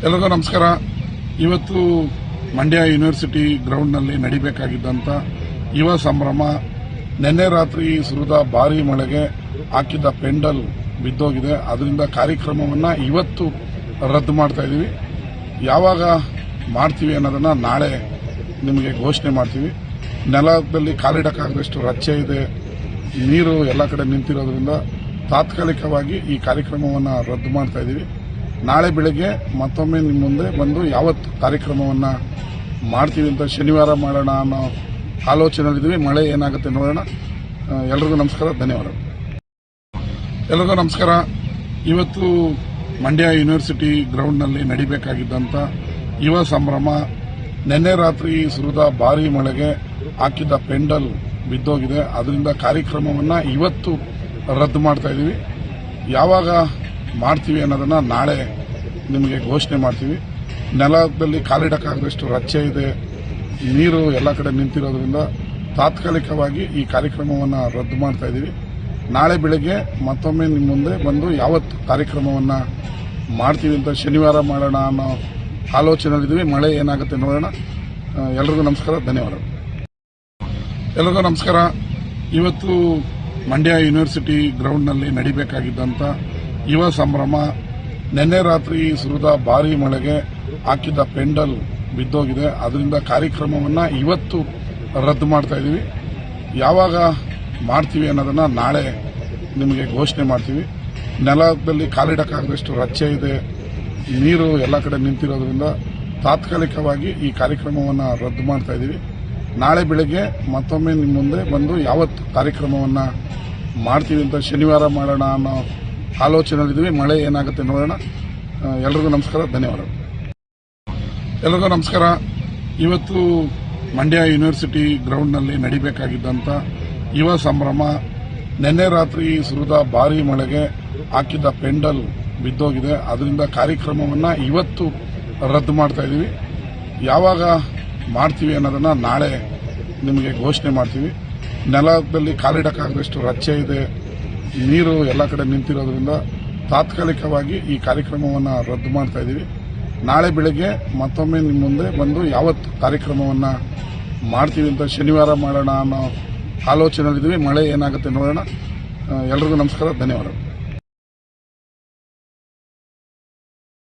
ಎಲ್ಲರಿಗೂ ನಮಸ್ಕಾರ. ಇವತ್ತು ಮಂಡ್ಯ ಯೂನಿವರ್ಸಿಟಿ ಗ್ರೌಂಡ್ನಲ್ಲಿ ನಡೀಬೇಕಾಗಿದ್ದಂಥ ಯುವ ಸಂಭ್ರಮ ನಿನ್ನೆ ರಾತ್ರಿ ಸುರಿದ ಭಾರೀ ಮಳೆಗೆ ಹಾಕಿದ್ದ ಪೆಂಡಲ್ ಬಿದ್ದೋಗಿದೆ. ಅದರಿಂದ ಕಾರ್ಯಕ್ರಮವನ್ನು ಇವತ್ತು ರದ್ದು ಮಾಡ್ತಾ ಇದ್ದೀವಿ. ಯಾವಾಗ ಮಾಡ್ತೀವಿ ಅನ್ನೋದನ್ನು ನಾಳೆ ನಿಮಗೆ ಘೋಷಣೆ ಮಾಡ್ತೀವಿ. ನೆಲದಲ್ಲಿ ಕಾಲಿಡಕ್ಕಾಗದಷ್ಟು ರಚ್ಚೆ ಇದೆ, ನೀರು ಎಲ್ಲ ಕಡೆ ನಿಂತಿರೋದ್ರಿಂದ ತಾತ್ಕಾಲಿಕವಾಗಿ ಈ ಕಾರ್ಯಕ್ರಮವನ್ನು ರದ್ದು ಮಾಡ್ತಾ ಇದ್ದೀವಿ. ನಾಳೆ ಬೆಳಗ್ಗೆ ಮತ್ತೊಮ್ಮೆ ನಿಮ್ಮ ಮುಂದೆ ಬಂದು ಯಾವತ್ತು ಕಾರ್ಯಕ್ರಮವನ್ನು ಮಾಡ್ತೀವಿ ಅಂತ ಶನಿವಾರ ಮಾಡೋಣ ಅನ್ನೋ ಆಲೋಚನೆಯಲ್ಲಿದ್ದೀವಿ. ಮಳೆ ಏನಾಗುತ್ತೆ ನೋಡೋಣ. ಎಲ್ರಿಗೂ ನಮಸ್ಕಾರ, ಧನ್ಯವಾದ. ಎಲ್ರಿಗೂ ನಮಸ್ಕಾರ. ಇವತ್ತು ಮಂಡ್ಯ ಯೂನಿವರ್ಸಿಟಿ ಗ್ರೌಂಡ್ನಲ್ಲಿ ನಡೀಬೇಕಾಗಿದ್ದಂಥ ಯುವ ಸಂಭ್ರಮ ನಿನ್ನೆ ರಾತ್ರಿ ಸುರಿದ ಭಾರೀ ಮಳೆಗೆ ಹಾಕಿದ್ದ ಪೆಂಡಲ್ ಬಿದ್ದೋಗಿದೆ. ಅದರಿಂದ ಕಾರ್ಯಕ್ರಮವನ್ನು ಇವತ್ತು ರದ್ದು ಮಾಡ್ತಾ ಇದ್ದೀವಿ. ಯಾವಾಗ ಮಾಡ್ತೀವಿ ಅನ್ನೋದನ್ನು ನಾಳೆ ನಿಮಗೆ ಘೋಷಣೆ ಮಾಡ್ತೀವಿ. ನೆಲದಲ್ಲಿ ಕಾಲಿಡಕ್ಕಾಗದಷ್ಟು ರಚ್ಚೆ ಇದೆ, ನೀರು ಎಲ್ಲ ಕಡೆ ನಿಂತಿರೋದ್ರಿಂದ ತಾತ್ಕಾಲಿಕವಾಗಿ ಈ ಕಾರ್ಯಕ್ರಮವನ್ನು ರದ್ದು ಮಾಡ್ತಾ ಇದ್ದೀವಿ. ನಾಳೆ ಬೆಳಗ್ಗೆ ಮತ್ತೊಮ್ಮೆ ನಿಮ್ಮ ಮುಂದೆ ಬಂದು ಯಾವತ್ತು ಕಾರ್ಯಕ್ರಮವನ್ನು ಮಾಡ್ತೀವಿ ಅಂತ ಶನಿವಾರ ಮಾಡೋಣ ಅನ್ನೋ ಆಲೋಚನೆಯಲ್ಲಿದ್ದೀವಿ. ಮಳೆ ಏನಾಗುತ್ತೆ ನೋಡೋಣ. ಎಲ್ರಿಗೂ ನಮಸ್ಕಾರ, ಧನ್ಯವಾದ. ಎಲ್ರಿಗೂ ನಮಸ್ಕಾರ. ಇವತ್ತು ಮಂಡ್ಯ ಯೂನಿವರ್ಸಿಟಿ ಗ್ರೌಂಡ್ನಲ್ಲಿ ನಡೀಬೇಕಾಗಿದ್ದಂಥ ಯುವ ಸಂಭ್ರಮ ನಿನ್ನೆ ರಾತ್ರಿ ಸುರಿದ ಭಾರೀ ಮಳೆಗೆ ಹಾಕಿದ್ದ ಪೆಂಡಲ್ ಬಿದ್ದೋಗಿದೆ. ಅದರಿಂದ ಕಾರ್ಯಕ್ರಮವನ್ನು ಇವತ್ತು ರದ್ದು ಮಾಡ್ತಾ ಇದ್ದೀವಿ. ಯಾವಾಗ ಮಾಡ್ತೀವಿ ಅನ್ನೋದನ್ನು ನಾಳೆ ನಿಮಗೆ ಘೋಷಣೆ ಮಾಡ್ತೀವಿ. ನೆಲದಲ್ಲಿ ಕಾಲಿಡಕ್ಕಾಗದಷ್ಟು ರಚ್ಚೆ ಇದೆ, ನೀರು ಎಲ್ಲ ಕಡೆ ನಿಂತಿರೋದ್ರಿಂದ ತಾತ್ಕಾಲಿಕವಾಗಿ ಈ ಕಾರ್ಯಕ್ರಮವನ್ನು ರದ್ದು ಮಾಡ್ತಾ ಇದ್ದೀವಿ. ನಾಳೆ ಬೆಳಗ್ಗೆ ಮತ್ತೊಮ್ಮೆ ನಿಮ್ಮ ಮುಂದೆ ಬಂದು ಯಾವತ್ತು ಕಾರ್ಯಕ್ರಮವನ್ನು ಮಾಡ್ತೀವಿ ಅಂತ ಶನಿವಾರ ಮಾಡೋಣ ಅನ್ನೋ ಆಲೋಚನೆಯಲ್ಲಿದ್ದೀವಿ. ಮಳೆ ಏನಾಗುತ್ತೆ ನೋಡೋಣ. ಎಲ್ರಿಗೂ ನಮಸ್ಕಾರ, ಧನ್ಯವಾದ. ಎಲ್ರಿಗೂ ನಮಸ್ಕಾರ. ಇವತ್ತು ಮಂಡ್ಯ ಯೂನಿವರ್ಸಿಟಿ ಗ್ರೌಂಡ್ನಲ್ಲಿ ನಡೀಬೇಕಾಗಿದ್ದಂಥ ಯುವ ಸಂಭ್ರಮ ನಿನ್ನೆ ರಾತ್ರಿ ಸುರಿದ ಭಾರೀ ಮಳೆಗೆ ಹಾಕಿದ್ದ ಪೆಂಡಲ್ ಬಿದ್ದೋಗಿದೆ. ಅದರಿಂದ ಕಾರ್ಯಕ್ರಮವನ್ನು ಇವತ್ತು ರದ್ದು ಮಾಡ್ತಾ ಇದ್ದೀವಿ. ಯಾವಾಗ ಮಾಡ್ತೀವಿ ಅನ್ನೋದನ್ನು ನಾಳೆ ನಿಮಗೆ ಘೋಷಣೆ ಮಾಡ್ತೀವಿ. ನೆಲದಲ್ಲಿ ಕಾಲಿಡಕ್ಕಾಗದಷ್ಟು ರಚ್ಚೆ ಇದೆ, ನೀರು ಎಲ್ಲ ಕಡೆ ನಿಂತಿರೋದ್ರಿಂದ ತಾತ್ಕಾಲಿಕವಾಗಿ ಈ ಕಾರ್ಯಕ್ರಮವನ್ನು ರದ್ದು ಮಾಡ್ತಾ ಇದ್ದೀವಿ. ನಾಳೆ ಬೆಳಗ್ಗೆ ಮತ್ತೊಮ್ಮೆ ನಿಮ್ಮ ಮುಂದೆ ಬಂದು ಯಾವತ್ತು ಕಾರ್ಯಕ್ರಮವನ್ನು ಮಾಡ್ತೀವಿ ಅಂತ ಶನಿವಾರ ಮಾಡೋಣ ಅನ್ನೋ ಆಲೋಚನೆಯಲ್ಲಿದ್ದೀವಿ. ಮಳೆ ಏನಾಗುತ್ತೆ ನೋಡೋಣ. ಎಲ್ರಿಗೂ ನಮಸ್ಕಾರ, ಧನ್ಯವಾದ.